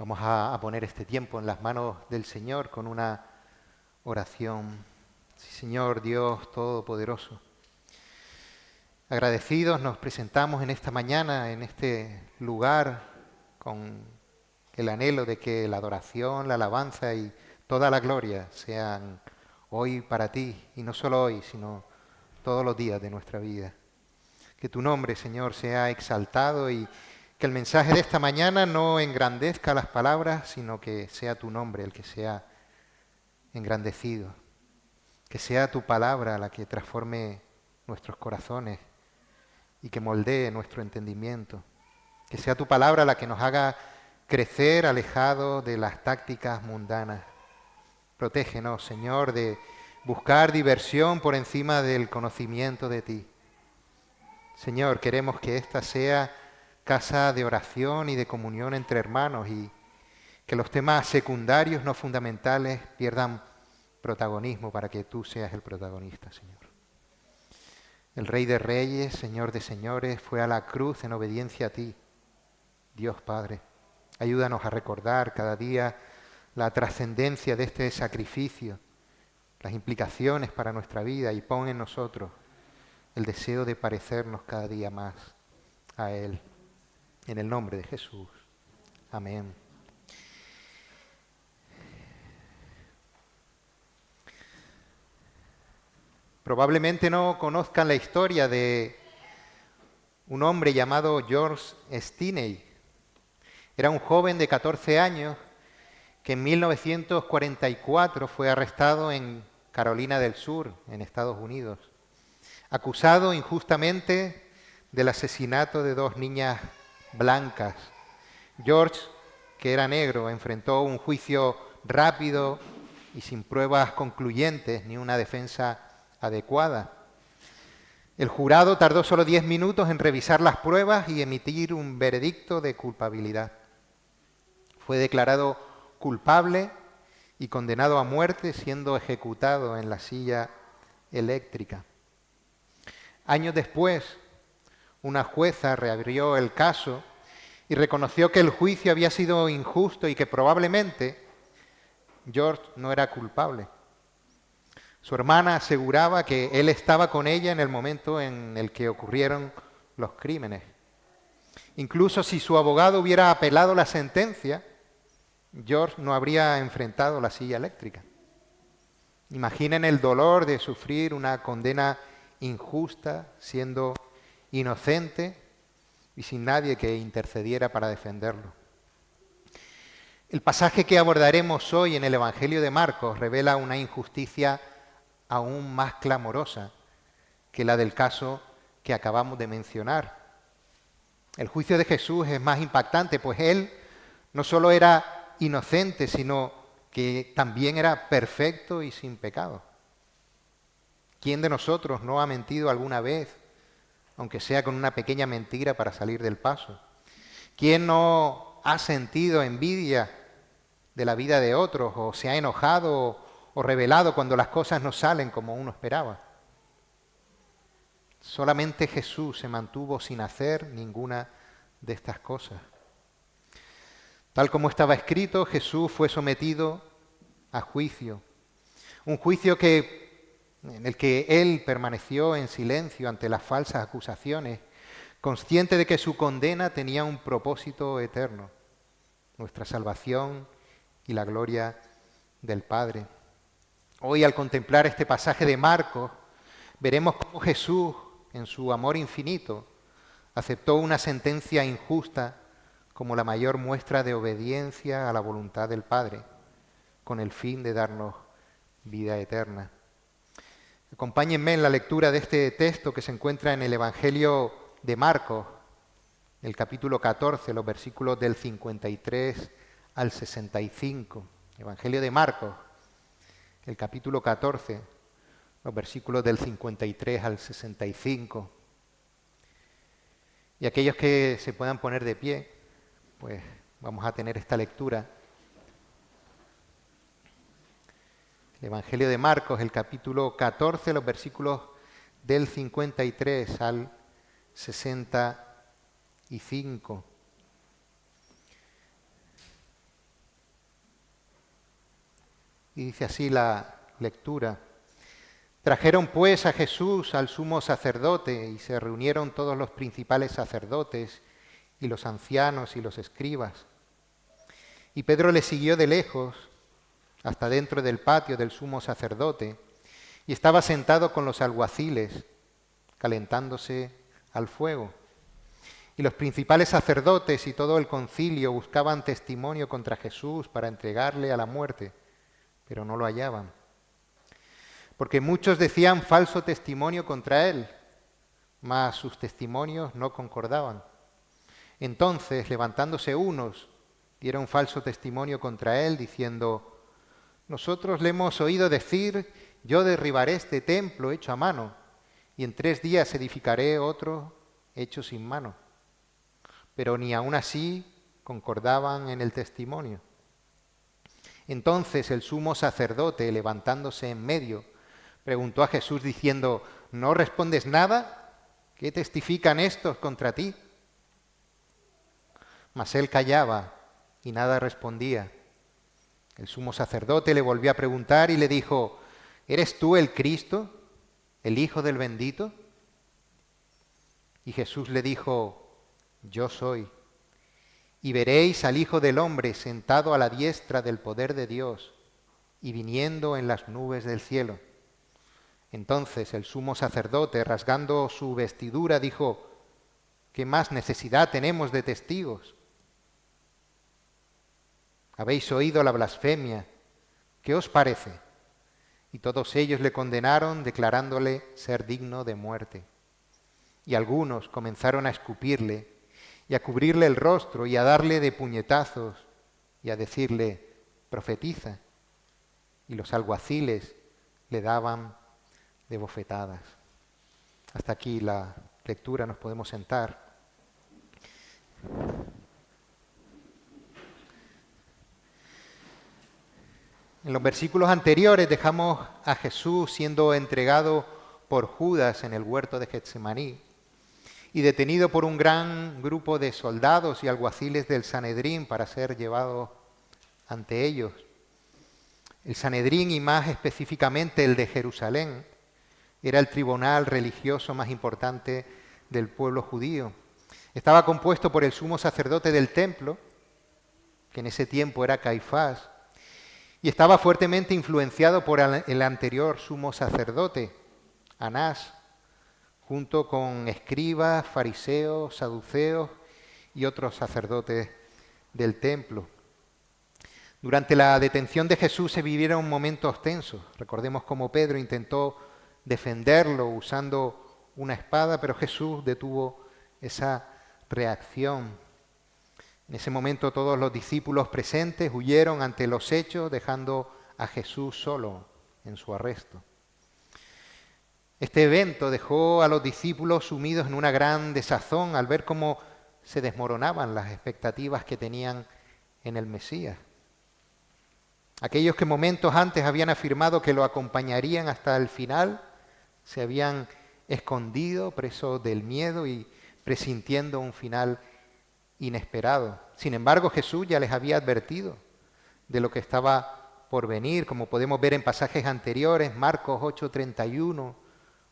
Vamos a poner este tiempo en las manos del Señor con una oración. Sí, Señor Dios Todopoderoso, agradecidos nos presentamos en esta mañana, en este lugar, con el anhelo de que la adoración, la alabanza y toda la gloria sean hoy para ti, y no solo hoy, sino todos los días de nuestra vida. Que tu nombre, Señor, sea exaltado y que el mensaje de esta mañana no engrandezca las palabras, sino que sea tu nombre el que sea engrandecido. Que sea tu palabra la que transforme nuestros corazones y que moldee nuestro entendimiento. Que sea tu palabra la que nos haga crecer alejado de las tácticas mundanas. Protégenos, Señor, de buscar diversión por encima del conocimiento de ti. Señor, queremos que esta sea casa de oración y de comunión entre hermanos y que los temas secundarios, no fundamentales, pierdan protagonismo para que tú seas el protagonista, Señor. El Rey de Reyes, Señor de Señores, fue a la cruz en obediencia a ti, Dios Padre. Ayúdanos a recordar cada día la trascendencia de este sacrificio, las implicaciones para nuestra vida y pon en nosotros el deseo de parecernos cada día más a Él. En el nombre de Jesús. Amén. Probablemente no conozcan la historia de un hombre llamado George Stinney. Era un joven de 14 años que en 1944 fue arrestado en Carolina del Sur, en Estados Unidos, acusado injustamente del asesinato de 2 niñas blancas. George, que era negro, enfrentó un juicio rápido y sin pruebas concluyentes ni una defensa adecuada. El jurado tardó solo 10 minutos en revisar las pruebas y emitir un veredicto de culpabilidad. Fue declarado culpable y condenado a muerte, siendo ejecutado en la silla eléctrica. Años después, una jueza reabrió el caso y reconoció que el juicio había sido injusto y que probablemente George no era culpable. Su hermana aseguraba que él estaba con ella en el momento en el que ocurrieron los crímenes. Incluso si su abogado hubiera apelado la sentencia, George no habría enfrentado la silla eléctrica. Imaginen el dolor de sufrir una condena injusta, siendo inocente y sin nadie que intercediera para defenderlo. El pasaje que abordaremos hoy en el Evangelio de Marcos revela una injusticia aún más clamorosa que la del caso que acabamos de mencionar. El juicio de Jesús es más impactante, pues él no solo era inocente, sino que también era perfecto y sin pecado. ¿Quién de nosotros no ha mentido alguna vez, aunque sea con una pequeña mentira para salir del paso? ¿Quién no ha sentido envidia de la vida de otros o se ha enojado o rebelado cuando las cosas no salen como uno esperaba? Solamente Jesús se mantuvo sin hacer ninguna de estas cosas. Tal como estaba escrito, Jesús fue sometido a juicio. Un juicio en el que él permaneció en silencio ante las falsas acusaciones, consciente de que su condena tenía un propósito eterno, nuestra salvación y la gloria del Padre. Hoy, al contemplar este pasaje de Marcos, veremos cómo Jesús, en su amor infinito, aceptó una sentencia injusta como la mayor muestra de obediencia a la voluntad del Padre, con el fin de darnos vida eterna. Acompáñenme en la lectura de este texto que se encuentra en el Evangelio de Marcos, el capítulo 14, los versículos del 53 al 65. Evangelio de Marcos, el capítulo 14, los versículos del 53 al 65. Y aquellos que se puedan poner de pie, pues vamos a tener esta lectura. El Evangelio de Marcos, el capítulo 14, los versículos del 53 al 65. Y dice así la lectura. Trajeron pues a Jesús al sumo sacerdote y se reunieron todos los principales sacerdotes y los ancianos y los escribas. Y Pedro le siguió de lejos hasta dentro del patio del sumo sacerdote y estaba sentado con los alguaciles, calentándose al fuego. Y los principales sacerdotes y todo el concilio buscaban testimonio contra Jesús para entregarle a la muerte, pero no lo hallaban. Porque muchos decían falso testimonio contra él, mas sus testimonios no concordaban. Entonces, levantándose unos, dieron falso testimonio contra él, diciendo: nosotros le hemos oído decir, yo derribaré este templo hecho a mano, y en 3 días edificaré otro hecho sin mano. Pero ni aun así concordaban en el testimonio. Entonces el sumo sacerdote, levantándose en medio, preguntó a Jesús diciendo: ¿no respondes nada? ¿Qué testifican estos contra ti? Mas él callaba y nada respondía. El sumo sacerdote le volvió a preguntar y le dijo: ¿eres tú el Cristo, el Hijo del Bendito? Y Jesús le dijo: yo soy. Y veréis al Hijo del Hombre sentado a la diestra del poder de Dios y viniendo en las nubes del cielo. Entonces el sumo sacerdote, rasgando su vestidura, dijo: ¿qué más necesidad tenemos de testigos? Habéis oído la blasfemia. ¿Qué os parece? Y todos ellos le condenaron, declarándole ser digno de muerte. Y algunos comenzaron a escupirle y a cubrirle el rostro y a darle de puñetazos y a decirle: profetiza. Y los alguaciles le daban de bofetadas. Hasta aquí la lectura, nos podemos sentar. En los versículos anteriores dejamos a Jesús siendo entregado por Judas en el huerto de Getsemaní y detenido por un gran grupo de soldados y alguaciles del Sanedrín para ser llevado ante ellos. El Sanedrín, y más específicamente el de Jerusalén, era el tribunal religioso más importante del pueblo judío. Estaba compuesto por el sumo sacerdote del templo, que en ese tiempo era Caifás, y estaba fuertemente influenciado por el anterior sumo sacerdote, Anás, junto con escribas, fariseos, saduceos y otros sacerdotes del templo. Durante la detención de Jesús se vivieron momentos tensos. Recordemos cómo Pedro intentó defenderlo usando una espada, pero Jesús detuvo esa reacción. En ese momento todos los discípulos presentes huyeron ante los hechos, dejando a Jesús solo en su arresto. Este evento dejó a los discípulos sumidos en una gran desazón al ver cómo se desmoronaban las expectativas que tenían en el Mesías. Aquellos que momentos antes habían afirmado que lo acompañarían hasta el final, se habían escondido, presos del miedo y presintiendo un final inesperado. Sin embargo, Jesús ya les había advertido de lo que estaba por venir, como podemos ver en pasajes anteriores, Marcos 8:31,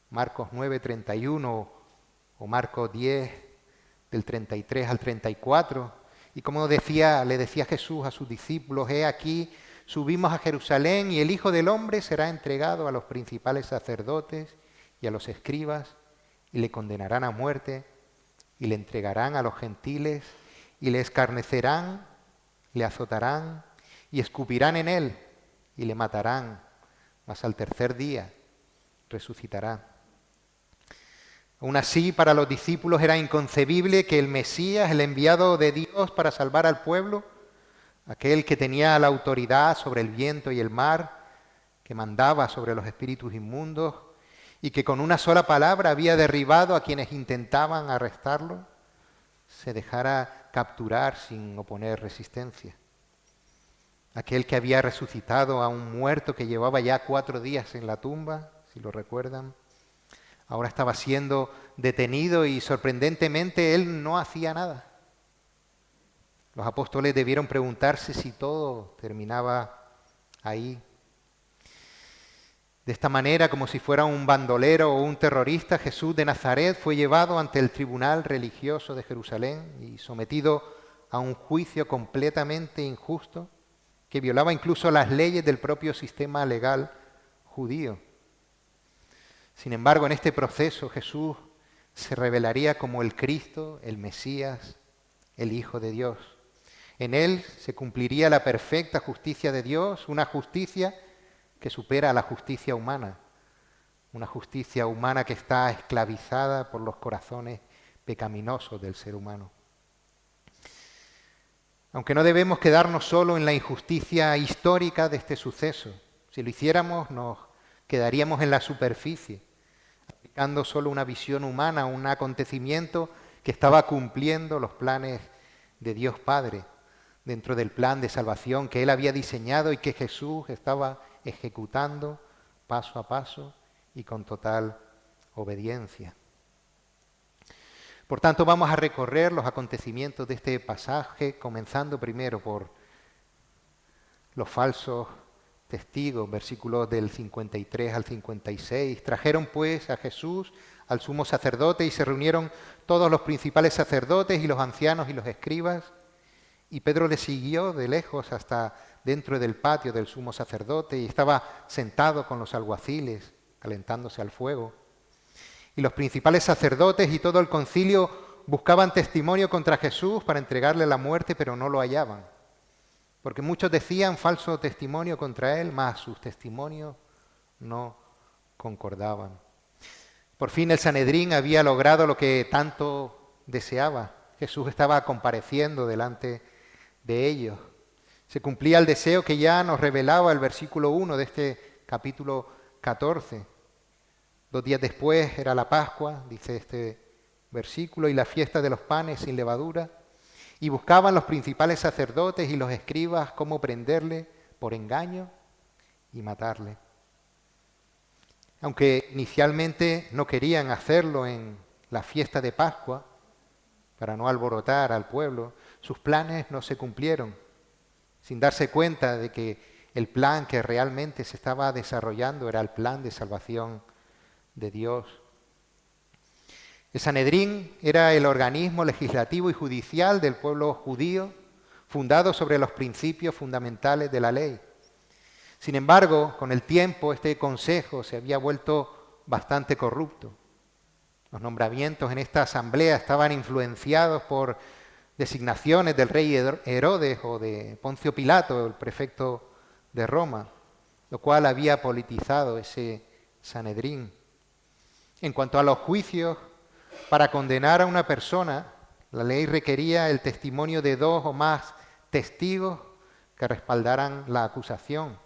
Marcos 9:31 o Marcos 10, del 33 al 34. Y como le decía Jesús a sus discípulos: he aquí, subimos a Jerusalén y el Hijo del Hombre será entregado a los principales sacerdotes y a los escribas y le condenarán a muerte y le entregarán a los gentiles y le escarnecerán, le azotarán y escupirán en él y le matarán, mas al tercer día resucitará. Aún así, para los discípulos era inconcebible que el Mesías, el enviado de Dios para salvar al pueblo, aquel que tenía la autoridad sobre el viento y el mar, que mandaba sobre los espíritus inmundos y que con una sola palabra había derribado a quienes intentaban arrestarlo, se dejara capturar sin oponer resistencia. Aquel que había resucitado a un muerto que llevaba ya 4 días en la tumba, si lo recuerdan, ahora estaba siendo detenido y sorprendentemente él no hacía nada. Los apóstoles debieron preguntarse si todo terminaba ahí. De esta manera, como si fuera un bandolero o un terrorista, Jesús de Nazaret fue llevado ante el tribunal religioso de Jerusalén y sometido a un juicio completamente injusto que violaba incluso las leyes del propio sistema legal judío. Sin embargo, en este proceso Jesús se revelaría como el Cristo, el Mesías, el Hijo de Dios. En él se cumpliría la perfecta justicia de Dios, una justicia que supera a la justicia humana, una justicia humana que está esclavizada por los corazones pecaminosos del ser humano. Aunque no debemos quedarnos solo en la injusticia histórica de este suceso. Si lo hiciéramos, nos quedaríamos en la superficie, aplicando solo una visión humana a un acontecimiento que estaba cumpliendo los planes de Dios Padre, dentro del plan de salvación que Él había diseñado y que Jesús estaba ejecutando paso a paso y con total obediencia. Por tanto, vamos a recorrer los acontecimientos de este pasaje, comenzando primero por los falsos testigos, versículos del 53 al 56. Trajeron pues a Jesús al sumo sacerdote y se reunieron todos los principales sacerdotes y los ancianos y los escribas. Y Pedro le siguió de lejos hasta dentro del patio del sumo sacerdote y estaba sentado con los alguaciles, calentándose al fuego. Y los principales sacerdotes y todo el concilio buscaban testimonio contra Jesús para entregarle la muerte, pero no lo hallaban. Porque muchos decían falso testimonio contra él, mas sus testimonios no concordaban. Por fin el Sanedrín había logrado lo que tanto deseaba. Jesús estaba compareciendo delante de ellos. Se cumplía el deseo que ya nos revelaba el versículo 1 de este capítulo 14. 2 días después era la Pascua, dice este versículo, y la fiesta de los panes sin levadura, y buscaban los principales sacerdotes y los escribas cómo prenderle por engaño y matarle. Aunque inicialmente no querían hacerlo en la fiesta de Pascua, para no alborotar al pueblo, sus planes no se cumplieron, sin darse cuenta de que el plan que realmente se estaba desarrollando era el plan de salvación de Dios. El Sanedrín era el organismo legislativo y judicial del pueblo judío, fundado sobre los principios fundamentales de la ley. Sin embargo, con el tiempo este consejo se había vuelto bastante corrupto. Los nombramientos en esta asamblea estaban influenciados por designaciones del rey Herodes o de Poncio Pilato, el prefecto de Roma, lo cual había politizado ese Sanedrín. En cuanto a los juicios, para condenar a una persona, la ley requería el testimonio de 2 o más testigos que respaldaran la acusación.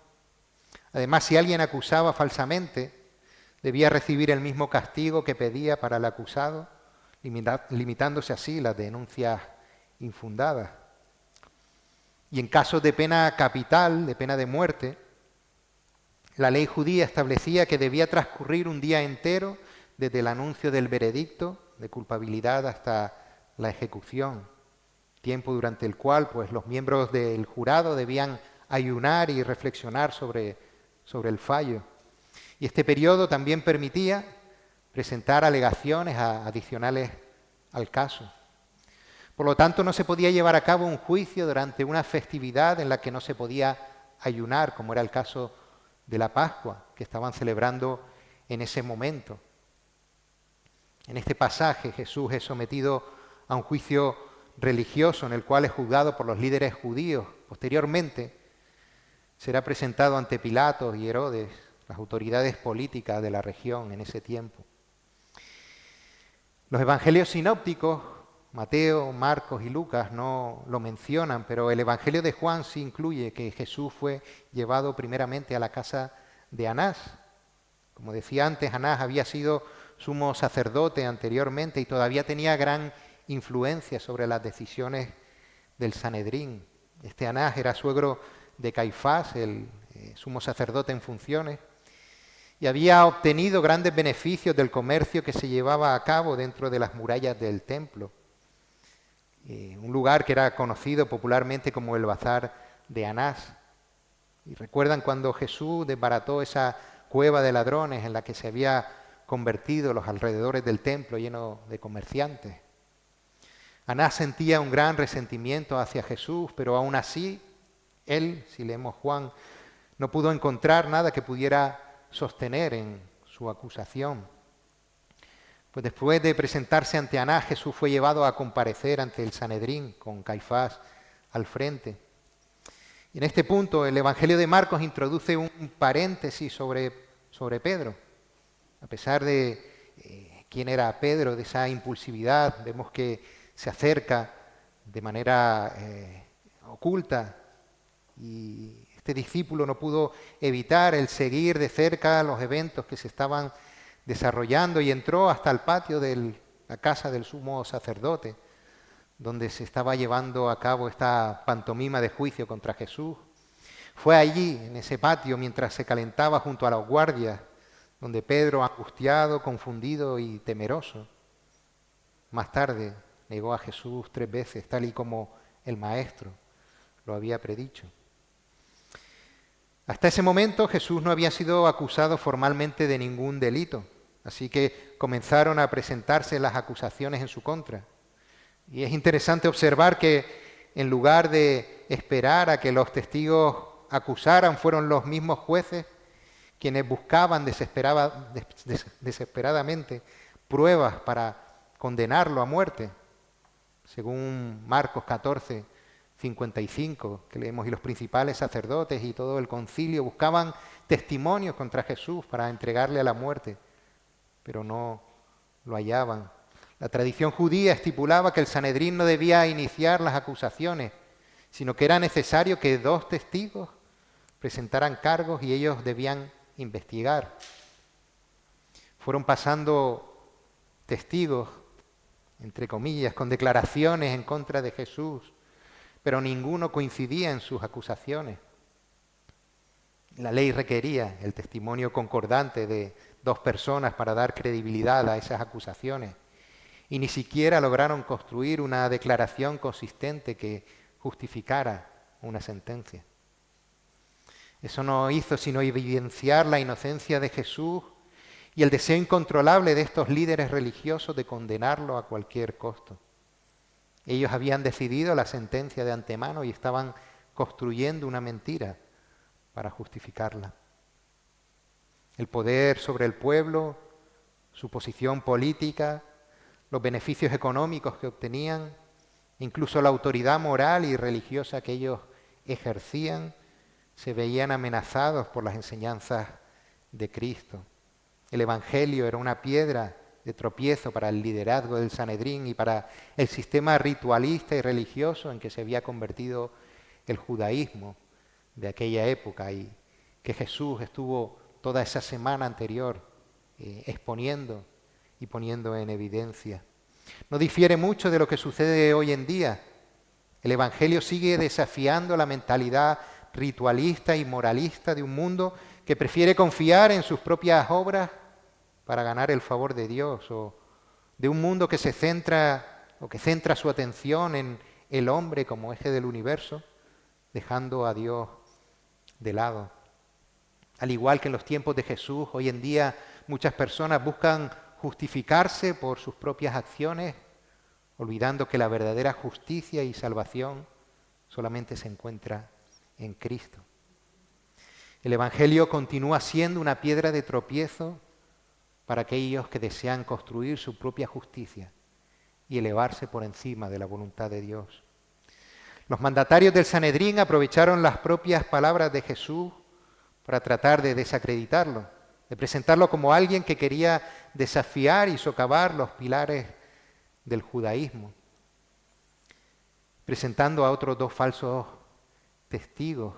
Además, si alguien acusaba falsamente, debía recibir el mismo castigo que pedía para el acusado, limitándose así las denuncias infundadas. Y en casos de pena capital, de pena de muerte, la ley judía establecía que debía transcurrir un día entero desde el anuncio del veredicto de culpabilidad hasta la ejecución, tiempo durante el cual pues, los miembros del jurado debían ayunar y reflexionar sobre el fallo. Y este periodo también permitía presentar alegaciones adicionales al caso. Por lo tanto, no se podía llevar a cabo un juicio durante una festividad en la que no se podía ayunar, como era el caso de la Pascua, que estaban celebrando en ese momento. En este pasaje Jesús es sometido a un juicio religioso en el cual es juzgado por los líderes judíos. Posteriormente será presentado ante Pilato y Herodes, las autoridades políticas de la región en ese tiempo. Los evangelios sinópticos, Mateo, Marcos y Lucas, no lo mencionan, pero el evangelio de Juan sí incluye que Jesús fue llevado primeramente a la casa de Anás. Como decía antes, Anás había sido sumo sacerdote anteriormente y todavía tenía gran influencia sobre las decisiones del Sanedrín. Este Anás era suegro de Caifás, el sumo sacerdote en funciones, y había obtenido grandes beneficios del comercio que se llevaba a cabo dentro de las murallas del templo, un lugar que era conocido popularmente como el Bazar de Anás. Y recuerdan cuando Jesús desbarató esa cueva de ladrones en la que se había convertido los alrededores del templo lleno de comerciantes. Anás sentía un gran resentimiento hacia Jesús, pero aún así, él, si leemos Juan, no pudo encontrar nada que pudiera sostener en su acusación. Pues después de presentarse ante Anás, Jesús fue llevado a comparecer ante el Sanedrín con Caifás al frente. Y en este punto el Evangelio de Marcos introduce un paréntesis sobre Pedro. A pesar de quién era Pedro, de esa impulsividad, vemos que se acerca de manera oculta y este discípulo no pudo evitar el seguir de cerca los eventos que se estaban desarrollando y entró hasta el patio de la casa del sumo sacerdote, donde se estaba llevando a cabo esta pantomima de juicio contra Jesús. Fue allí, en ese patio, mientras se calentaba junto a los guardias, donde Pedro, angustiado, confundido y temeroso, más tarde negó a Jesús 3 veces, tal y como el Maestro lo había predicho. Hasta ese momento Jesús no había sido acusado formalmente de ningún delito, así que comenzaron a presentarse las acusaciones en su contra. Y es interesante observar que en lugar de esperar a que los testigos acusaran, fueron los mismos jueces quienes buscaban desesperadamente pruebas para condenarlo a muerte. Según Marcos 14, 55, que leemos, y los principales sacerdotes y todo el concilio buscaban testimonios contra Jesús para entregarle a la muerte, pero no lo hallaban. La tradición judía estipulaba que el Sanedrín no debía iniciar las acusaciones, sino que era necesario que 2 testigos presentaran cargos y ellos debían investigar. Fueron pasando testigos, entre comillas, con declaraciones en contra de Jesús, pero ninguno coincidía en sus acusaciones. La ley requería el testimonio concordante de 2 personas para dar credibilidad a esas acusaciones. Y ni siquiera lograron construir una declaración consistente que justificara una sentencia. Eso no hizo sino evidenciar la inocencia de Jesús y el deseo incontrolable de estos líderes religiosos de condenarlo a cualquier costo. Ellos habían decidido la sentencia de antemano y estaban construyendo una mentira para justificarla. El poder sobre el pueblo, su posición política, los beneficios económicos que obtenían, incluso la autoridad moral y religiosa que ellos ejercían, se veían amenazados por las enseñanzas de Cristo. El Evangelio era una piedra de tropiezo para el liderazgo del Sanedrín y para el sistema ritualista y religioso en que se había convertido el judaísmo de aquella época y que Jesús estuvo toda esa semana anterior exponiendo y poniendo en evidencia. No difiere mucho de lo que sucede hoy en día. El Evangelio sigue desafiando la mentalidad ritualista y moralista de un mundo que prefiere confiar en sus propias obras para ganar el favor de Dios, o de un mundo que centra su atención en el hombre como eje del universo, dejando a Dios de lado. Al igual que en los tiempos de Jesús, hoy en día muchas personas buscan justificarse por sus propias acciones, olvidando que la verdadera justicia y salvación solamente se encuentra en Cristo. El Evangelio continúa siendo una piedra de tropiezo para aquellos que desean construir su propia justicia y elevarse por encima de la voluntad de Dios. Los mandatarios del Sanedrín aprovecharon las propias palabras de Jesús para tratar de desacreditarlo, de presentarlo como alguien que quería desafiar y socavar los pilares del judaísmo, presentando a otros 2 falsos testigos.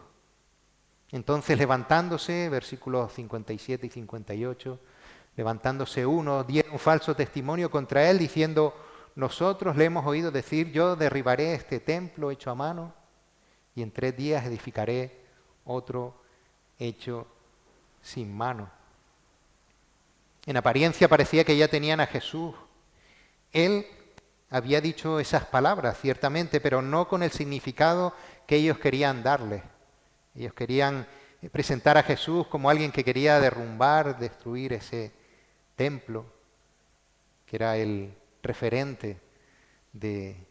Entonces, levantándose, versículos 57 y 58, levantándose uno, dieron un falso testimonio contra él, diciendo: nosotros le hemos oído decir, yo derribaré este templo hecho a mano y en 3 días edificaré otro hecho sin mano. En apariencia parecía que ya tenían a Jesús. Él había dicho esas palabras, ciertamente, pero no con el significado que ellos querían darle. Ellos querían presentar a Jesús como alguien que quería derrumbar, destruir ese templo, que era el referente de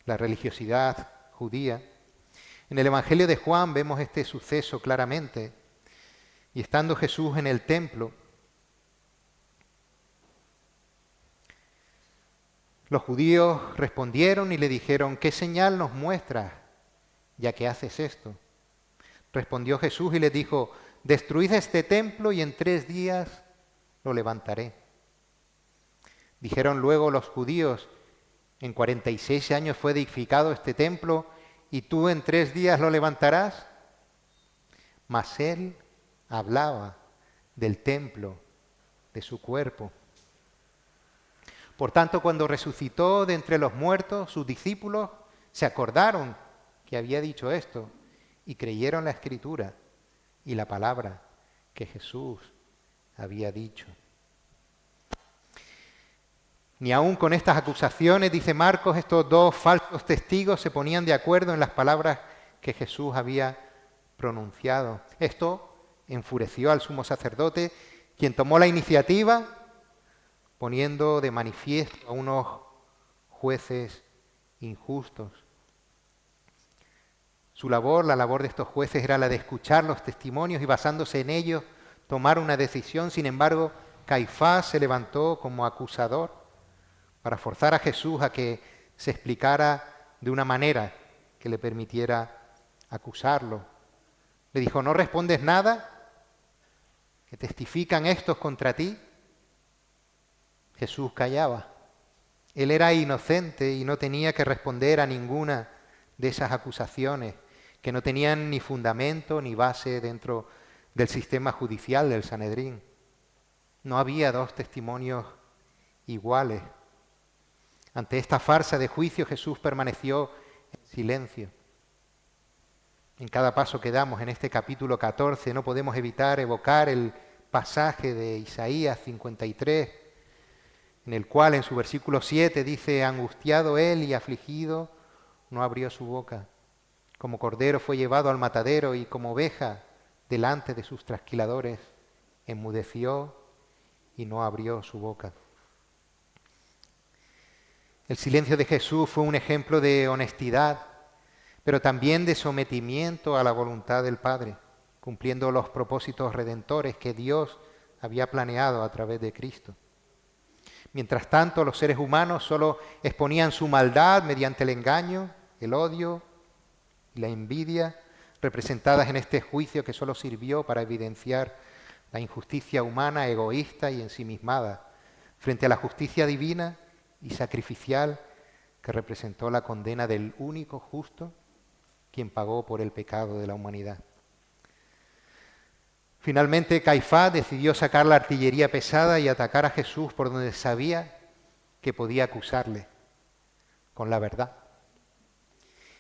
la religiosidad judía. En el Evangelio de Juan vemos este suceso claramente. Y estando Jesús en el templo, los judíos respondieron y le dijeron: ¿qué señal nos muestras, ya que haces esto? Respondió Jesús y les dijo: destruid este templo y en 3 días lo levantaré. Dijeron luego los judíos: en 46 años fue edificado este templo y tú en 3 días lo levantarás. Mas él hablaba del templo de su cuerpo. Por tanto, cuando resucitó de entre los muertos, sus discípulos se acordaron que había dicho esto y creyeron la Escritura y la palabra que Jesús había dicho. Ni aun con estas acusaciones, dice Marcos, estos 2 falsos testigos se ponían de acuerdo en las palabras que Jesús había pronunciado. Esto enfureció al sumo sacerdote, quien tomó la iniciativa poniendo de manifiesto a unos jueces injustos. Su labor, la labor de estos jueces, era la de escuchar los testimonios y basándose en ellos tomar una decisión. Sin embargo, Caifás se levantó como acusador para forzar a Jesús a que se explicara de una manera que le permitiera acusarlo. Le dijo: ¿no respondes nada? ¿Que testifican estos contra ti? Jesús callaba. Él era inocente y no tenía que responder a ninguna de esas acusaciones, que no tenían ni fundamento ni base dentro del sistema judicial del Sanedrín. No había 2 testimonios iguales. Ante esta farsa de juicio, Jesús permaneció en silencio. En cada paso que damos en este capítulo 14 no podemos evitar evocar el pasaje de Isaías 53, en el cual en su versículo 7 dice: angustiado él y afligido, no abrió su boca. Como cordero fue llevado al matadero y como oveja delante de sus trasquiladores, enmudeció y no abrió su boca. El silencio de Jesús fue un ejemplo de honestidad, pero también de sometimiento a la voluntad del Padre, cumpliendo los propósitos redentores que Dios había planeado a través de Cristo. Mientras tanto, los seres humanos solo exponían su maldad mediante el engaño, el odio y la envidia, representadas en este juicio que solo sirvió para evidenciar la injusticia humana, egoísta y ensimismada, frente a la justicia divina y sacrificial que representó la condena del único justo, quien pagó por el pecado de la humanidad. Finalmente, Caifás decidió sacar la artillería pesada y atacar a Jesús por donde sabía que podía acusarle, con la verdad.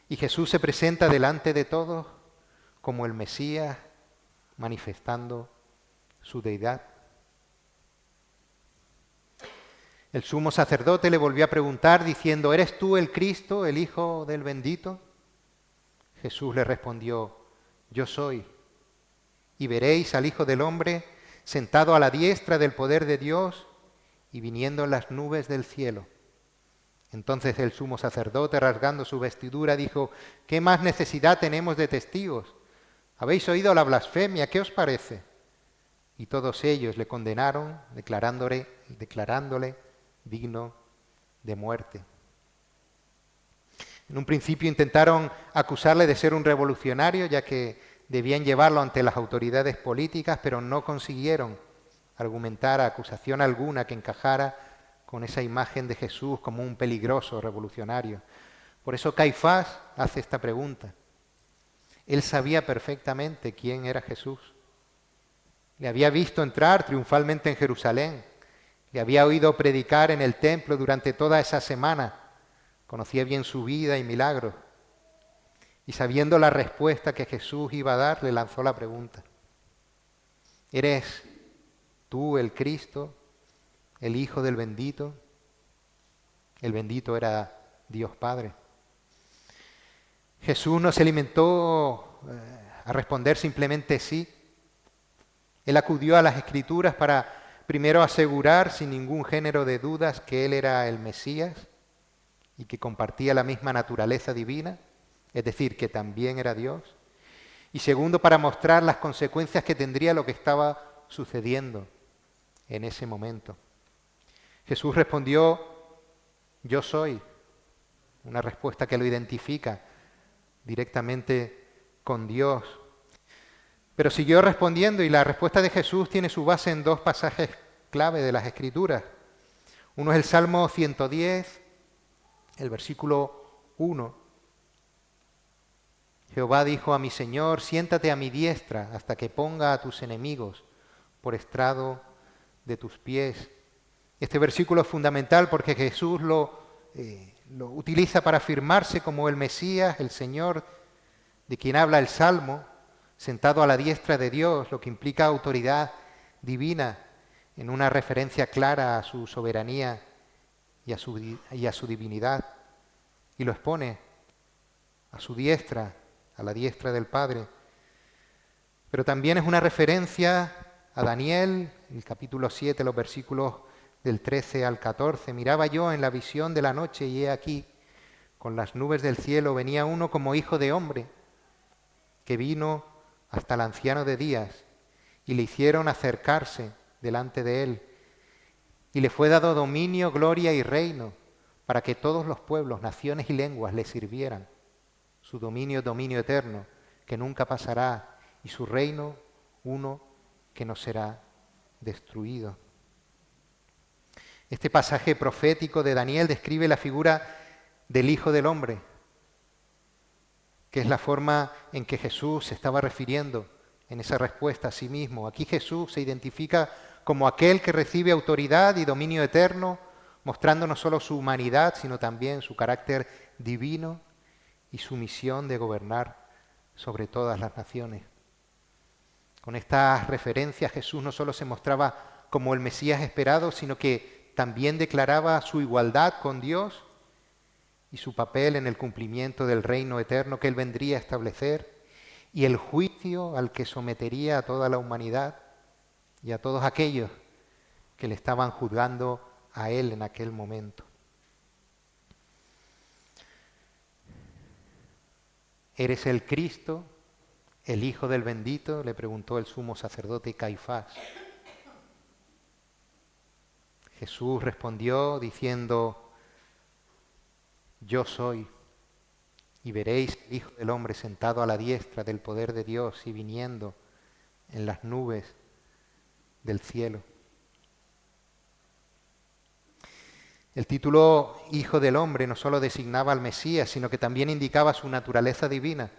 Y Jesús se presenta delante de todos como el Mesías, manifestando su deidad. El sumo sacerdote le volvió a preguntar diciendo: ¿eres tú el Cristo, el Hijo del Bendito? Jesús le respondió: yo soy. Y veréis al Hijo del Hombre sentado a la diestra del poder de Dios y viniendo en las nubes del cielo. Entonces el sumo sacerdote, rasgando su vestidura, dijo: ¿qué más necesidad tenemos de testigos? ¿Habéis oído la blasfemia? ¿Qué os parece? Y todos ellos le condenaron, declarándole digno de muerte. En un principio intentaron acusarle de ser un revolucionario, ya que debían llevarlo ante las autoridades políticas, pero no consiguieron argumentar acusación alguna que encajara con esa imagen de Jesús como un peligroso revolucionario. Por eso Caifás hace esta pregunta. Él sabía perfectamente quién era Jesús. Le había visto entrar triunfalmente en Jerusalén. Le había oído predicar en el templo durante toda esa semana. Conocía bien su vida y milagros. Y sabiendo la respuesta que Jesús iba a dar, le lanzó la pregunta: ¿eres tú el Cristo, el Hijo del Bendito? El bendito era Dios Padre. Jesús no se limitó a responder simplemente sí. Él acudió a las Escrituras para primero asegurar sin ningún género de dudas que Él era el Mesías y que compartía la misma naturaleza divina, es decir, que también era Dios. Y segundo, para mostrar las consecuencias que tendría lo que estaba sucediendo en ese momento. Jesús respondió, yo soy, una respuesta que lo identifica directamente con Dios. Pero siguió respondiendo y la respuesta de Jesús tiene su base en dos pasajes clave de las Escrituras. Uno es el Salmo 110, el versículo 1. Jehová dijo a mi Señor, siéntate a mi diestra hasta que ponga a tus enemigos por estrado de tus pies. Este versículo es fundamental porque Jesús lo utiliza para afirmarse como el Mesías, el Señor, de quien habla el Salmo, sentado a la diestra de Dios, lo que implica autoridad divina, en una referencia clara a su soberanía y a su divinidad. Y lo expone a su diestra, a la diestra del Padre. Pero también es una referencia a Daniel, el capítulo 7, los versículos del 13 al 14. Miraba yo en la visión de la noche y he aquí, con las nubes del cielo venía uno como hijo de hombre, que vino hasta el anciano de días y le hicieron acercarse delante de él. Y le fue dado dominio, gloria y reino para que todos los pueblos, naciones y lenguas le sirvieran. Su dominio es dominio eterno, que nunca pasará, y su reino uno que no será destruido. Este pasaje profético de Daniel describe la figura del Hijo del Hombre, que es la forma en que Jesús se estaba refiriendo en esa respuesta a sí mismo. Aquí Jesús se identifica como aquel que recibe autoridad y dominio eterno, mostrando no solo su humanidad, sino también su carácter divino y su misión de gobernar sobre todas las naciones. Con estas referencias Jesús no solo se mostraba como el Mesías esperado, sino que también declaraba su igualdad con Dios y su papel en el cumplimiento del reino eterno que Él vendría a establecer y el juicio al que sometería a toda la humanidad y a todos aquellos que le estaban juzgando a Él en aquel momento. ¿Eres el Cristo, el Hijo del Bendito?, le preguntó el sumo sacerdote Caifás. Jesús respondió diciendo, yo soy, y veréis al Hijo del Hombre sentado a la diestra del poder de Dios y viniendo en las nubes del cielo. El título Hijo del Hombre no solo designaba al Mesías, sino que también indicaba su naturaleza divina.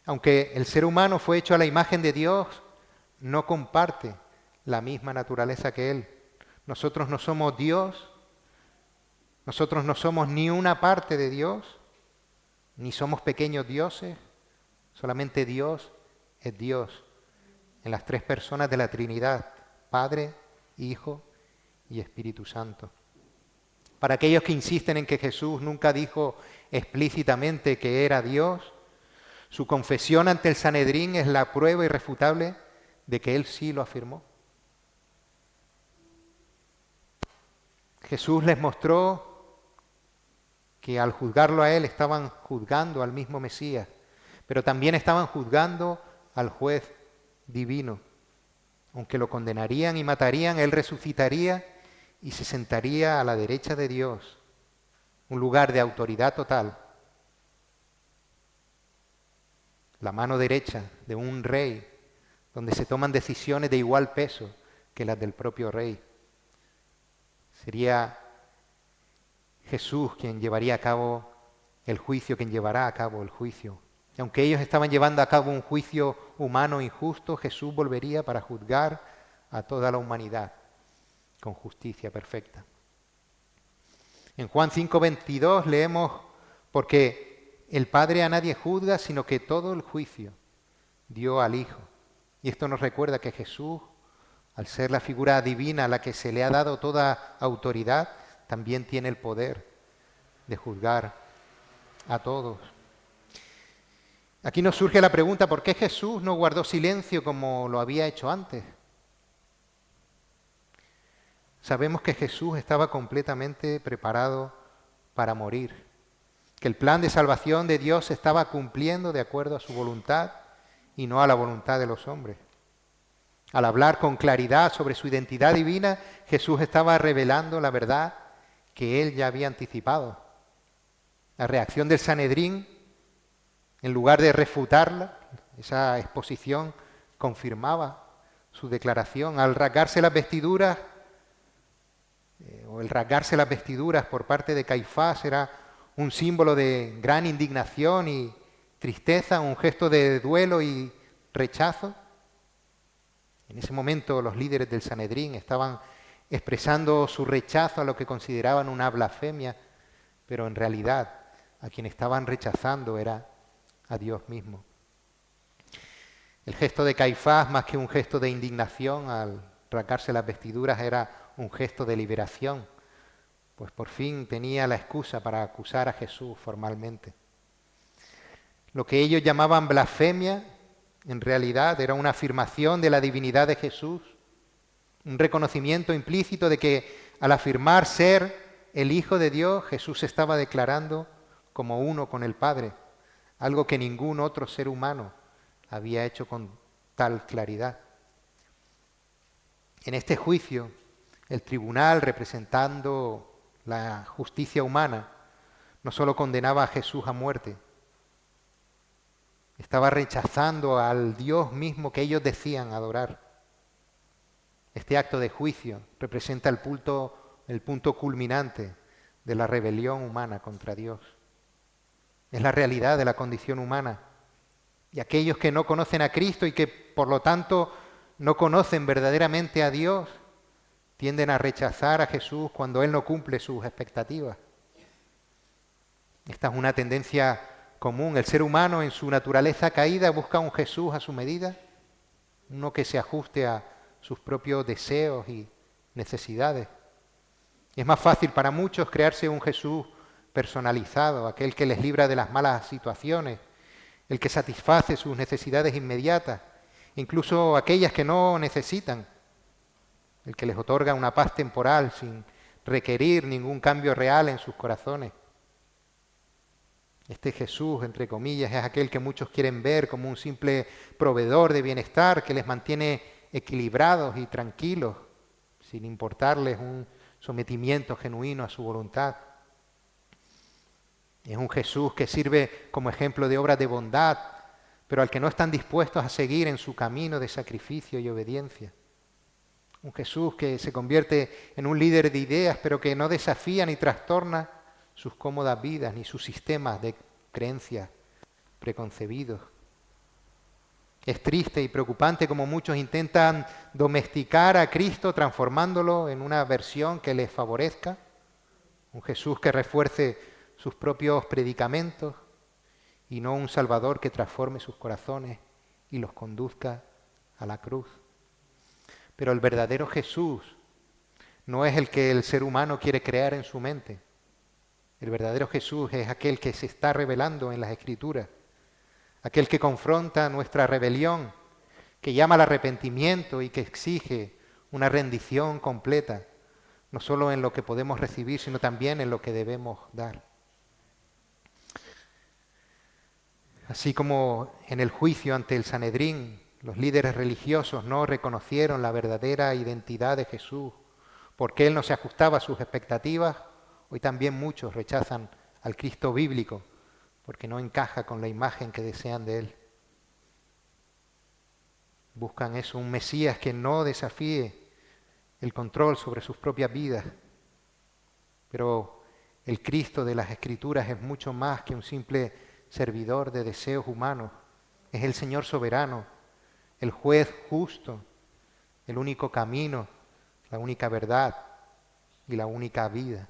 Aunque el ser humano fue hecho a la imagen de Dios, no comparte la misma naturaleza que Él. Nosotros no somos Dios, nosotros no somos ni una parte de Dios, ni somos pequeños dioses, solamente Dios es Dios en las tres personas de la Trinidad, Padre, Hijo y Espíritu Santo. Para aquellos que insisten en que Jesús nunca dijo explícitamente que era Dios, su confesión ante el Sanedrín es la prueba irrefutable de que Él sí lo afirmó. Jesús les mostró que al juzgarlo a Él estaban juzgando al mismo Mesías, pero también estaban juzgando al juez divino. Aunque lo condenarían y matarían, Él resucitaría y se sentaría a la derecha de Dios, un lugar de autoridad total, la mano derecha de un rey, donde se toman decisiones de igual peso que las del propio rey. Sería Jesús quien llevaría a cabo el juicio, quien llevará a cabo el juicio. Y aunque ellos estaban llevando a cabo un juicio humano injusto, Jesús volvería para juzgar a toda la humanidad con justicia perfecta. En Juan 5:22 leemos, porque el Padre a nadie juzga, sino que todo el juicio dio al Hijo. Y esto nos recuerda que Jesús, al ser la figura divina a la que se le ha dado toda autoridad, también tiene el poder de juzgar a todos. Aquí nos surge la pregunta, ¿por qué Jesús no guardó silencio como lo había hecho antes? Sabemos que Jesús estaba completamente preparado para morir, que el plan de salvación de Dios se estaba cumpliendo de acuerdo a su voluntad y no a la voluntad de los hombres. Al hablar con claridad sobre su identidad divina, Jesús estaba revelando la verdad que él ya había anticipado. La reacción del Sanedrín, en lugar de refutarla, esa exposición confirmaba su declaración. Al rasgarse las vestiduras, o el rasgarse las vestiduras por parte de Caifás era un símbolo de gran indignación y tristeza, un gesto de duelo y rechazo. En ese momento los líderes del Sanedrín estaban expresando su rechazo a lo que consideraban una blasfemia, pero en realidad a quien estaban rechazando era a Dios mismo. El gesto de Caifás, más que un gesto de indignación al rasgarse las vestiduras, era un gesto de liberación, pues por fin tenía la excusa para acusar a Jesús formalmente. Lo que ellos llamaban blasfemia, en realidad era una afirmación de la divinidad de Jesús, un reconocimiento implícito de que al afirmar ser el Hijo de Dios, Jesús se estaba declarando como uno con el Padre, algo que ningún otro ser humano había hecho con tal claridad. En este juicio, el tribunal, representando la justicia humana, no solo condenaba a Jesús a muerte, estaba rechazando al Dios mismo que ellos decían adorar. Este acto de juicio representa el punto culminante de la rebelión humana contra Dios. Es la realidad de la condición humana. Y aquellos que no conocen a Cristo y que por lo tanto no conocen verdaderamente a Dios, tienden a rechazar a Jesús cuando Él no cumple sus expectativas. Esta es una tendencia común. El ser humano en su naturaleza caída busca un Jesús a su medida, uno que se ajuste a sus propios deseos y necesidades. Es más fácil para muchos crearse un Jesús personalizado, aquel que les libra de las malas situaciones, el que satisface sus necesidades inmediatas, incluso aquellas que no necesitan, el que les otorga una paz temporal sin requerir ningún cambio real en sus corazones. Este Jesús, entre comillas, es aquel que muchos quieren ver como un simple proveedor de bienestar que les mantiene equilibrados y tranquilos, sin importarles un sometimiento genuino a su voluntad. Es un Jesús que sirve como ejemplo de obras de bondad, pero al que no están dispuestos a seguir en su camino de sacrificio y obediencia. Un Jesús que se convierte en un líder de ideas, pero que no desafía ni trastorna sus cómodas vidas ni sus sistemas de creencias preconcebidos. Es triste y preocupante como muchos intentan domesticar a Cristo transformándolo en una versión que les favorezca, un Jesús que refuerce sus propios predicamentos y no un Salvador que transforme sus corazones y los conduzca a la cruz. Pero el verdadero Jesús no es el que el ser humano quiere crear en su mente. El verdadero Jesús es aquel que se está revelando en las Escrituras, aquel que confronta nuestra rebelión, que llama al arrepentimiento y que exige una rendición completa, no solo en lo que podemos recibir, sino también en lo que debemos dar. Así como en el juicio ante el Sanedrín, los líderes religiosos no reconocieron la verdadera identidad de Jesús, porque Él no se ajustaba a sus expectativas, hoy también muchos rechazan al Cristo bíblico, porque no encaja con la imagen que desean de Él. Buscan eso, un Mesías que no desafíe el control sobre sus propias vidas. Pero el Cristo de las Escrituras es mucho más que un simple servidor de deseos humanos. Es el Señor soberano, el juez justo, el único camino, la única verdad y la única vida.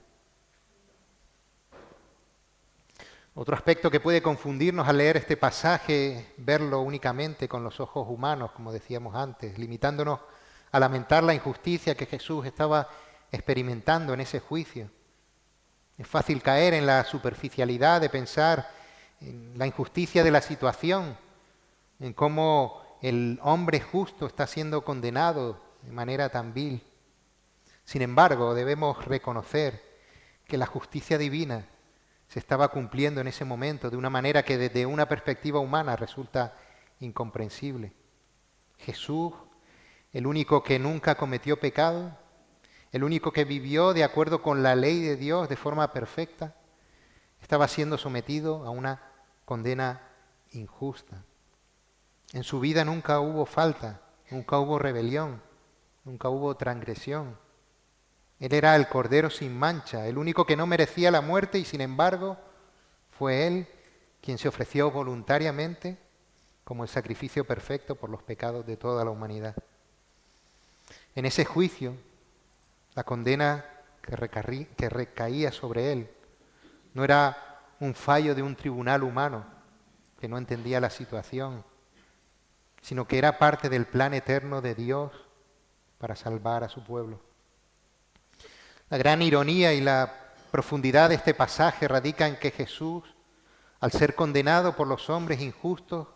Otro aspecto que puede confundirnos al leer este pasaje es verlo únicamente con los ojos humanos, como decíamos antes, limitándonos a lamentar la injusticia que Jesús estaba experimentando en ese juicio. Es fácil caer en la superficialidad de pensar en la injusticia de la situación, en cómo el hombre justo está siendo condenado de manera tan vil. Sin embargo, debemos reconocer que la justicia divina se estaba cumpliendo en ese momento de una manera que desde una perspectiva humana resulta incomprensible. Jesús, el único que nunca cometió pecado, el único que vivió de acuerdo con la ley de Dios de forma perfecta, estaba siendo sometido a una condena injusta. En su vida nunca hubo falta, nunca hubo rebelión, nunca hubo transgresión. Él era el Cordero sin mancha, el único que no merecía la muerte, y sin embargo fue Él quien se ofreció voluntariamente como el sacrificio perfecto por los pecados de toda la humanidad. En ese juicio, la condena que recaía sobre Él no era un fallo de un tribunal humano que no entendía la situación, sino que era parte del plan eterno de Dios para salvar a su pueblo. La gran ironía y la profundidad de este pasaje radica en que Jesús, al ser condenado por los hombres injustos,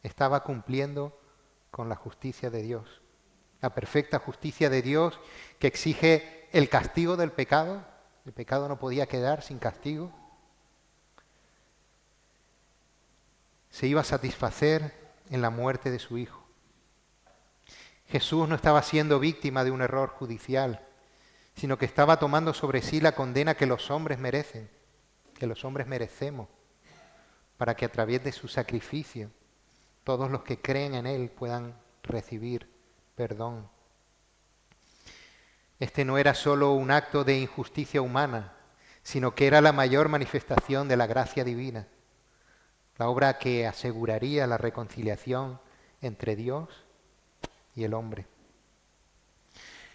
estaba cumpliendo con la justicia de Dios. La perfecta justicia de Dios que exige el castigo del pecado. El pecado no podía quedar sin castigo. Se iba a satisfacer en la muerte de su Hijo. Jesús no estaba siendo víctima de un error judicial, sino que estaba tomando sobre sí la condena que los hombres merecen, que los hombres merecemos, para que a través de su sacrificio todos los que creen en Él puedan recibir perdón. Este no era solo un acto de injusticia humana, sino que era la mayor manifestación de la gracia divina, la obra que aseguraría la reconciliación entre Dios y el hombre.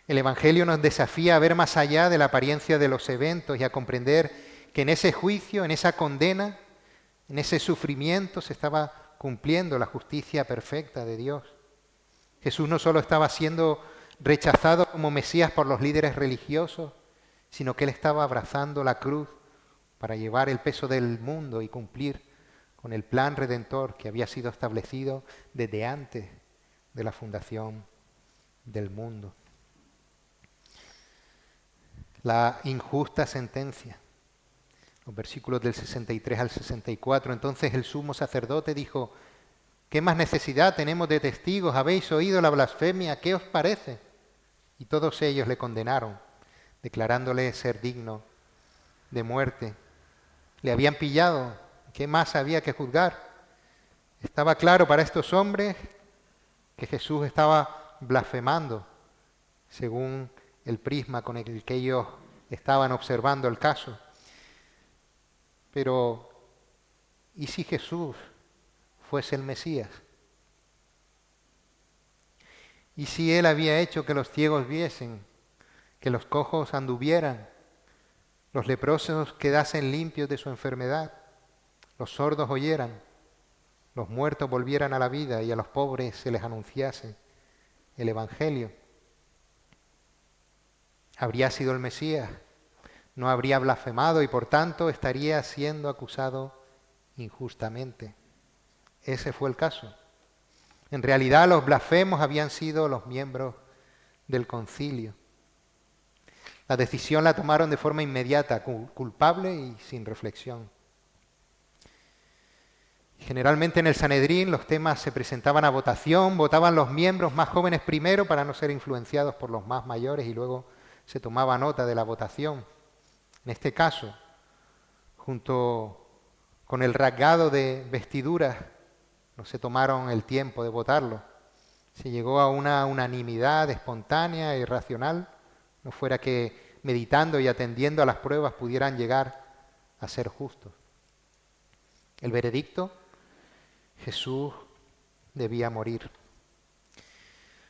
El Evangelio nos desafía a ver más allá de la apariencia de los eventos y a comprender que en ese juicio, en esa condena, en ese sufrimiento se estaba cumpliendo la justicia perfecta de Dios. Jesús no solo estaba siendo rechazado como Mesías por los líderes religiosos, sino que Él estaba abrazando la cruz para llevar el peso del mundo y cumplir con el plan redentor que había sido establecido desde antes de la fundación del mundo. La injusta sentencia. Los versículos del 63 al 64. Entonces el sumo sacerdote dijo: ¿qué más necesidad tenemos de testigos? ¿Habéis oído la blasfemia? ¿Qué os parece? Y todos ellos le condenaron, declarándole ser digno de muerte. Le habían pillado. ¿Qué más había que juzgar? Estaba claro para estos hombres que Jesús estaba blasfemando, según el prisma con el que ellos estaban observando el caso. Pero, ¿y si Jesús fuese el Mesías? ¿Y si Él había hecho que los ciegos viesen, que los cojos anduvieran, los leprosos quedasen limpios de su enfermedad, los sordos oyeran, los muertos volvieran a la vida y a los pobres se les anunciase el Evangelio? Habría sido el Mesías, no habría blasfemado y por tanto estaría siendo acusado injustamente. Ese fue el caso. En realidad los blasfemos habían sido los miembros del concilio. La decisión la tomaron de forma inmediata, culpable y sin reflexión. Generalmente en el Sanedrín los temas se presentaban a votación, votaban los miembros más jóvenes primero para no ser influenciados por los más mayores y luego se tomaba nota de la votación. En este caso, junto con el rasgado de vestiduras, no se tomaron el tiempo de votarlo. Se llegó a una unanimidad espontánea e irracional, no fuera que meditando y atendiendo a las pruebas pudieran llegar a ser justos. El veredicto: Jesús debía morir.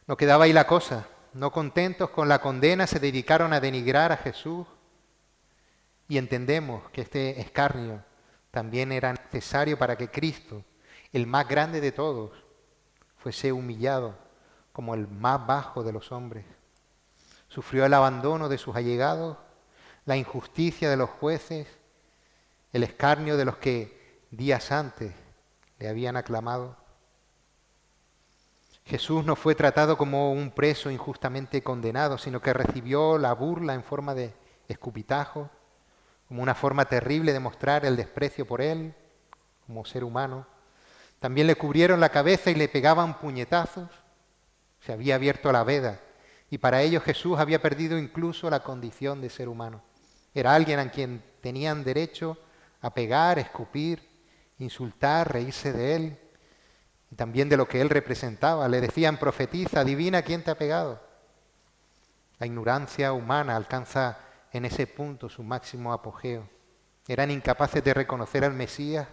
No quedaba ahí la cosa. No contentos con la condena, se dedicaron a denigrar a Jesús. Y entendemos que este escarnio también era necesario para que Cristo, el más grande de todos, fuese humillado como el más bajo de los hombres. Sufrió el abandono de sus allegados, la injusticia de los jueces, el escarnio de los que días antes le habían aclamado. Jesús no fue tratado como un preso injustamente condenado, sino que recibió la burla en forma de escupitajo, como una forma terrible de mostrar el desprecio por él como ser humano. También le cubrieron la cabeza y le pegaban puñetazos. Se había abierto la veda y para ellos Jesús había perdido incluso la condición de ser humano. Era alguien a quien tenían derecho a pegar, escupir, insultar, reírse de él y también de lo que él representaba. Le decían: profetiza, adivina quién te ha pegado. La ignorancia humana alcanza en ese punto su máximo apogeo. Eran incapaces de reconocer al Mesías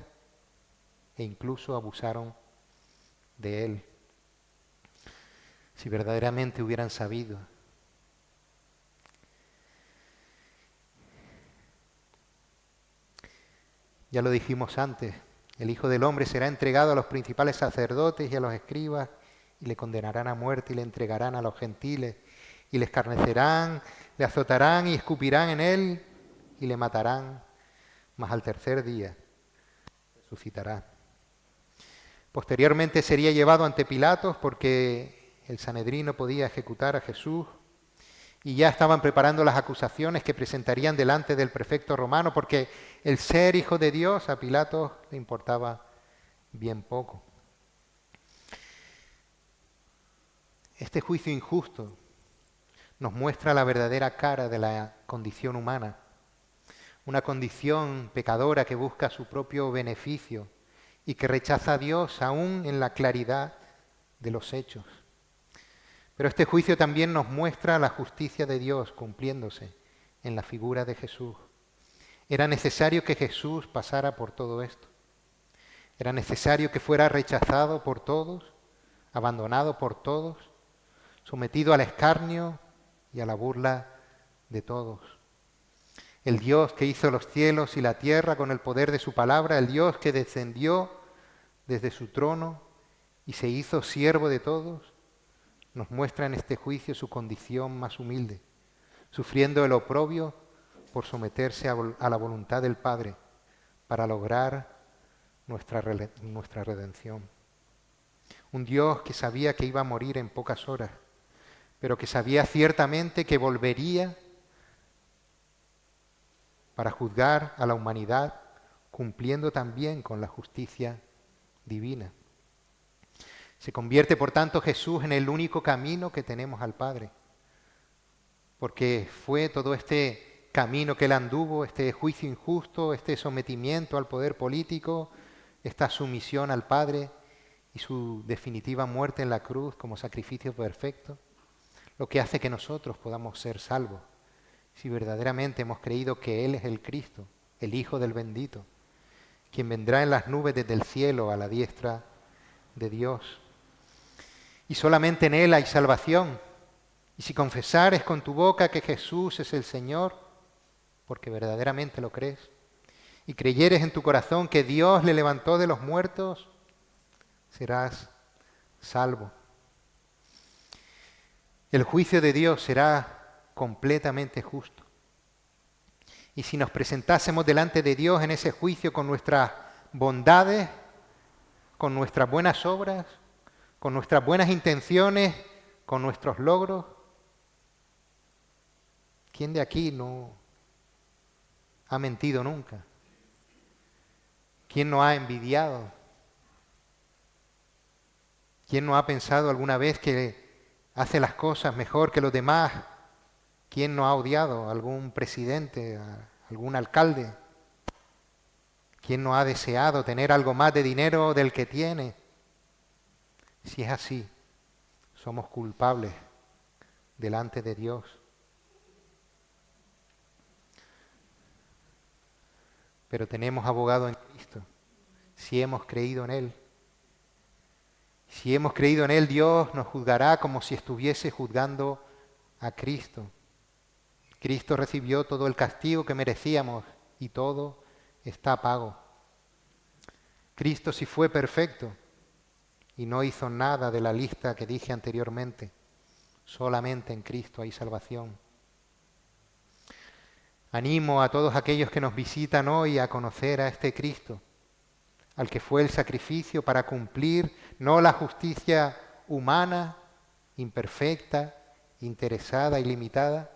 e incluso abusaron de él. Si verdaderamente hubieran sabido. Ya lo dijimos antes, el Hijo del Hombre será entregado a los principales sacerdotes y a los escribas y le condenarán a muerte y le entregarán a los gentiles y le escarnecerán, le azotarán y escupirán en él y le matarán, mas al tercer día resucitará. Posteriormente sería llevado ante Pilatos porque el Sanedrín no podía ejecutar a Jesús y ya estaban preparando las acusaciones que presentarían delante del prefecto romano porque el ser hijo de Dios a Pilatos le importaba bien poco. Este juicio injusto nos muestra la verdadera cara de la condición humana, una condición pecadora que busca su propio beneficio y que rechaza a Dios aún en la claridad de los hechos. Pero este juicio también nos muestra la justicia de Dios cumpliéndose en la figura de Jesús. Era necesario que Jesús pasara por todo esto. Era necesario que fuera rechazado por todos, abandonado por todos, sometido al escarnio y a la burla de todos. El Dios que hizo los cielos y la tierra con el poder de su palabra, el Dios que descendió desde su trono y se hizo siervo de todos, nos muestra en este juicio su condición más humilde, sufriendo el oprobio por someterse a la voluntad del Padre para lograr nuestra redención. Un Dios que sabía que iba a morir en pocas horas, pero que sabía ciertamente que volvería para juzgar a la humanidad, cumpliendo también con la justicia divina. Se convierte, por tanto, Jesús en el único camino que tenemos al Padre, porque fue todo este camino que él anduvo, este juicio injusto, este sometimiento al poder político, esta sumisión al Padre y su definitiva muerte en la cruz como sacrificio perfecto, lo que hace que nosotros podamos ser salvos, si verdaderamente hemos creído que Él es el Cristo, el Hijo del bendito, quien vendrá en las nubes desde el cielo a la diestra de Dios. Y solamente en Él hay salvación. Y si confesares con tu boca que Jesús es el Señor, porque verdaderamente lo crees, y creyeres en tu corazón que Dios le levantó de los muertos, serás salvo. El juicio de Dios será completamente justo. Y si nos presentásemos delante de Dios en ese juicio con nuestras bondades, con nuestras buenas obras, con nuestras buenas intenciones, con nuestros logros, ¿quién de aquí no ha mentido nunca? ¿Quién no ha envidiado? ¿Quién no ha pensado alguna vez que hace las cosas mejor que los demás? ¿Quién no ha odiado a algún presidente, a algún alcalde? ¿Quién no ha deseado tener algo más de dinero del que tiene? Si es así, somos culpables delante de Dios. Pero tenemos abogado en Cristo, si hemos creído en Él. Si hemos creído en Él, Dios nos juzgará como si estuviese juzgando a Cristo. Cristo recibió todo el castigo que merecíamos y todo está pago. Cristo sí fue perfecto y no hizo nada de la lista que dije anteriormente. Solamente en Cristo hay salvación. Animo a todos aquellos que nos visitan hoy a conocer a este Cristo, al que fue el sacrificio para cumplir no la justicia humana, imperfecta, interesada y limitada,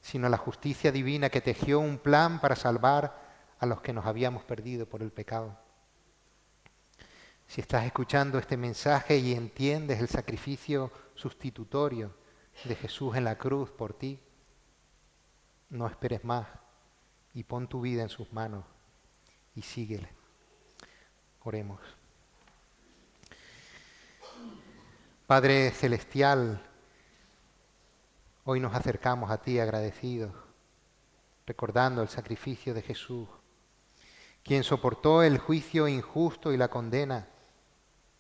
sino la justicia divina que tejió un plan para salvar a los que nos habíamos perdido por el pecado. Si estás escuchando este mensaje y entiendes el sacrificio sustitutorio de Jesús en la cruz por ti, no esperes más y pon tu vida en sus manos y síguele. Oremos. Padre Celestial, hoy nos acercamos a ti agradecidos, recordando el sacrificio de Jesús, quien soportó el juicio injusto y la condena,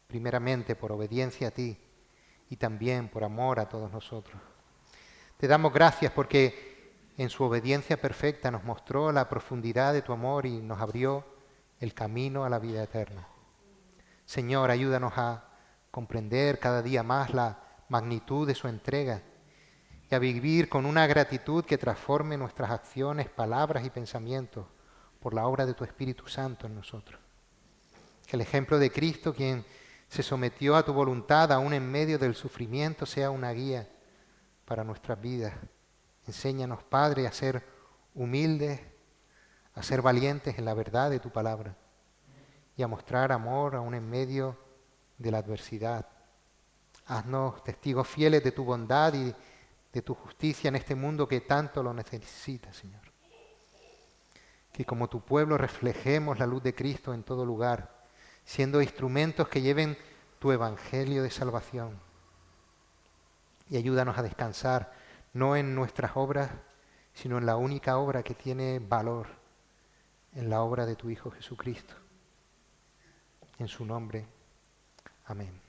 primeramente por obediencia a ti y también por amor a todos nosotros. Te damos gracias porque en su obediencia perfecta nos mostró la profundidad de tu amor y nos abrió el camino a la vida eterna. Señor, ayúdanos a comprender cada día más la magnitud de su entrega y a vivir con una gratitud que transforme nuestras acciones, palabras y pensamientos por la obra de tu Espíritu Santo en nosotros. Que el ejemplo de Cristo, quien se sometió a tu voluntad aún en medio del sufrimiento, sea una guía para nuestras vidas. Enséñanos, Padre, a ser humildes, a ser valientes en la verdad de tu palabra y a mostrar amor aún en medio de la adversidad. Haznos testigos fieles de tu bondad y de tu justicia en este mundo que tanto lo necesita, Señor. Que como tu pueblo reflejemos la luz de Cristo en todo lugar, siendo instrumentos que lleven tu evangelio de salvación. Y ayúdanos a descansar, no en nuestras obras, sino en la única obra que tiene valor, en la obra de tu Hijo Jesucristo. En su nombre, amén.